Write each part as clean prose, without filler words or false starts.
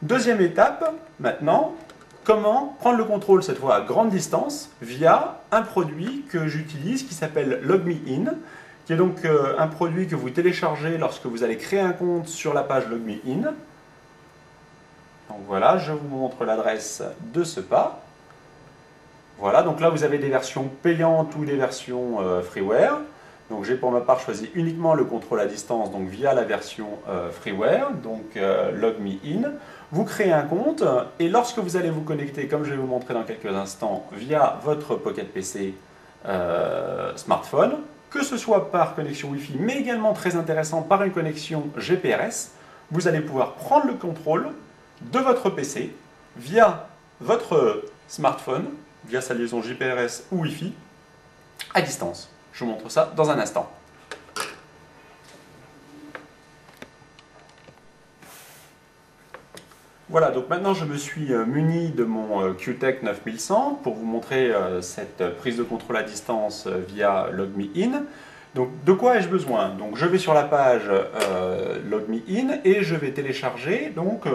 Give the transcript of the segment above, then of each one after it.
Deuxième étape, maintenant, comment prendre le contrôle cette fois à grande distance via un produit que j'utilise qui s'appelle LogMeIn, qui est donc un produit que vous téléchargez lorsque vous allez créer un compte sur la page LogMeIn. Donc voilà, je vous montre l'adresse de ce pas. Voilà, donc là vous avez des versions payantes ou des versions freeware. Donc j'ai pour ma part choisi uniquement le contrôle à distance, donc via la version freeware, donc LogMeIn. Vous créez un compte et lorsque vous allez vous connecter, comme je vais vous montrer dans quelques instants, via votre Pocket PC smartphone, que ce soit par connexion Wi-Fi, mais également très intéressant par une connexion GPRS, vous allez pouvoir prendre le contrôle de votre PC via votre smartphone, via sa liaison GPRS ou Wi-Fi, à distance. Je vous montre ça dans un instant. Voilà, donc maintenant je me suis muni de mon QTech 9100 pour vous montrer cette prise de contrôle à distance via LogMeIn. Donc de quoi ai-je besoin? Donc je vais sur la page LogMeIn et je vais télécharger donc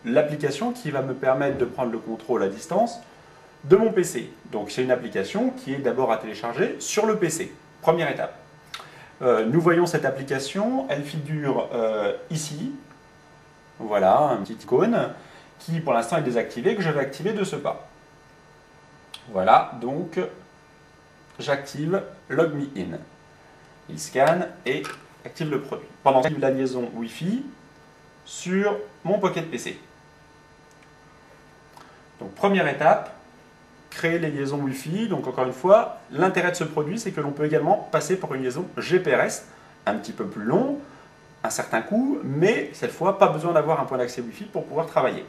l'application qui va me permettre de prendre le contrôle à distance de mon PC. Donc c'est une application qui est d'abord à télécharger sur le PC. Première étape. Nous voyons cette application, elle figure ici. Voilà, un petit icône qui pour l'instant est désactivé, que je vais activer de ce pas. Voilà, donc j'active LogMeIn. Il scanne et active le produit. Pendant que la liaison Wi-Fi sur mon Pocket PC. Donc première étape, créer les liaisons Wi-Fi. Donc encore une fois, l'intérêt de ce produit, c'est que l'on peut également passer par une liaison GPRS, un petit peu plus long, un certain coût, mais cette fois, pas besoin d'avoir un point d'accès Wi-Fi pour pouvoir travailler.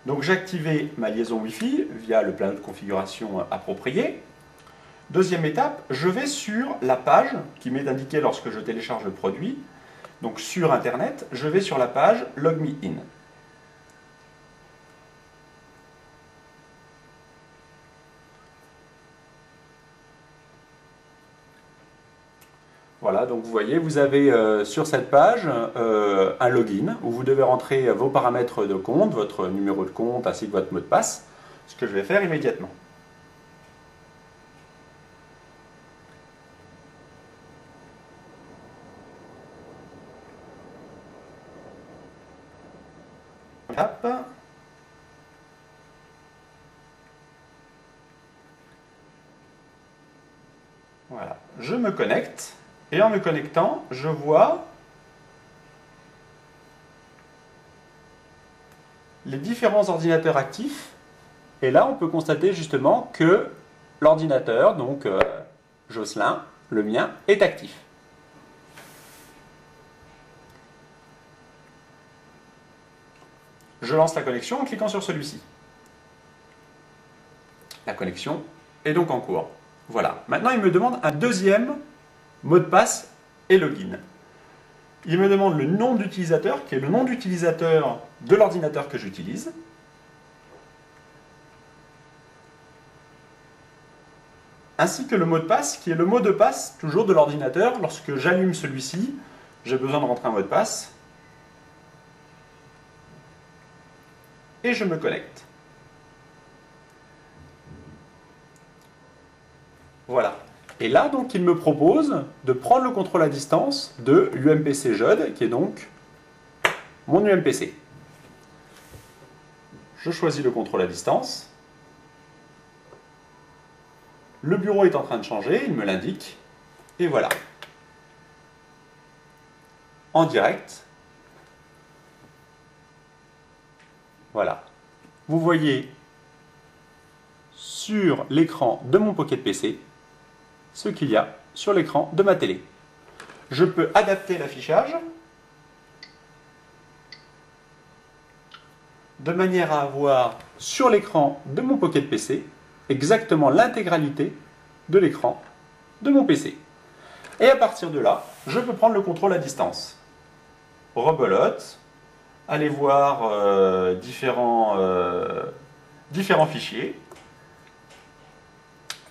Donc j'ai activé ma liaison Wi-Fi via le panneau de configuration approprié. Deuxième étape, je vais sur la page qui m'est indiquée lorsque je télécharge le produit. Donc sur Internet, je vais sur la page LogMeIn. Voilà, donc vous voyez, vous avez sur cette page un login où vous devez rentrer vos paramètres de compte, votre numéro de compte ainsi que votre mot de passe, ce que je vais faire immédiatement. Hop. Voilà, je me connecte. Et en me connectant, je vois les différents ordinateurs actifs. Et là, on peut constater justement que l'ordinateur, donc Jocelyn, le mien, est actif. Je lance la connexion en cliquant sur celui-ci. La connexion est donc en cours. Voilà. Maintenant, il me demande un deuxième mot de passe et login. Il me demande le nom d'utilisateur, qui est le nom d'utilisateur de l'ordinateur que j'utilise. Ainsi que le mot de passe, qui est le mot de passe toujours de l'ordinateur. Lorsque j'allume celui-ci, j'ai besoin de rentrer un mot de passe. Et je me connecte. Voilà. Et là, donc, il me propose de prendre le contrôle à distance de l'UMPC JOD, qui est donc mon UMPC. Je choisis le contrôle à distance. Le bureau est en train de changer, il me l'indique. Et voilà. En direct. Voilà. Vous voyez sur l'écran de mon Pocket PC ce qu'il y a sur l'écran de ma télé. Je peux adapter l'affichage de manière à avoir sur l'écran de mon Pocket PC exactement l'intégralité de l'écran de mon PC. Et à partir de là, je peux prendre le contrôle à distance. Rebelote, aller voir différents fichiers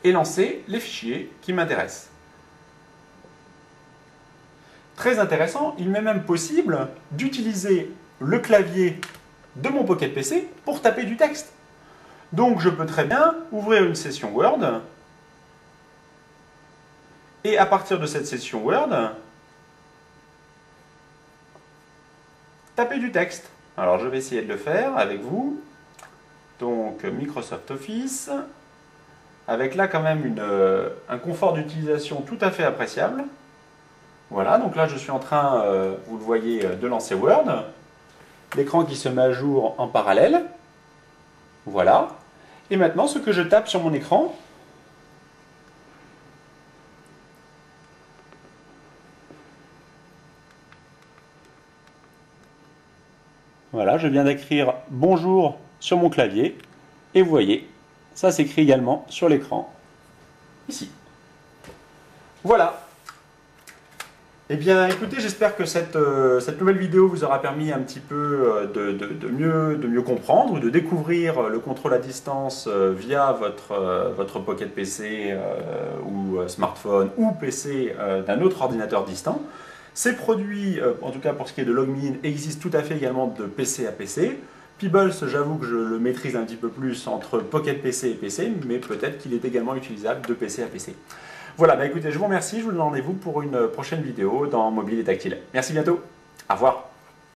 et lancer les fichiers qui m'intéressent. Très intéressant, il m'est même possible d'utiliser le clavier de mon Pocket PC pour taper du texte. Donc je peux très bien ouvrir une session Word et à partir de cette session Word, taper du texte. Alors je vais essayer de le faire avec vous. Donc Microsoft Office, avec là quand même un confort d'utilisation tout à fait appréciable. Voilà, donc là je suis en train, vous le voyez, de lancer Word. L'écran qui se met à jour en parallèle. Voilà. Et maintenant, ce que je tape sur mon écran, voilà, je viens d'écrire bonjour sur mon clavier. Et vous voyez, ça s'écrit également sur l'écran, ici. Voilà. Eh bien, écoutez, j'espère que cette nouvelle vidéo vous aura permis un petit peu de mieux comprendre ou de découvrir le contrôle à distance via votre Pocket PC ou smartphone ou PC d'un autre ordinateur distant. Ces produits, en tout cas pour ce qui est de LogMeIn, existent tout à fait également de PC à PC. Peebles, j'avoue que je le maîtrise un petit peu plus entre Pocket PC et PC, mais peut-être qu'il est également utilisable de PC à PC. Voilà, bah écoutez, je vous remercie, je vous donne rendez-vous pour une prochaine vidéo dans Mobile et Tactile. Merci bientôt, au revoir.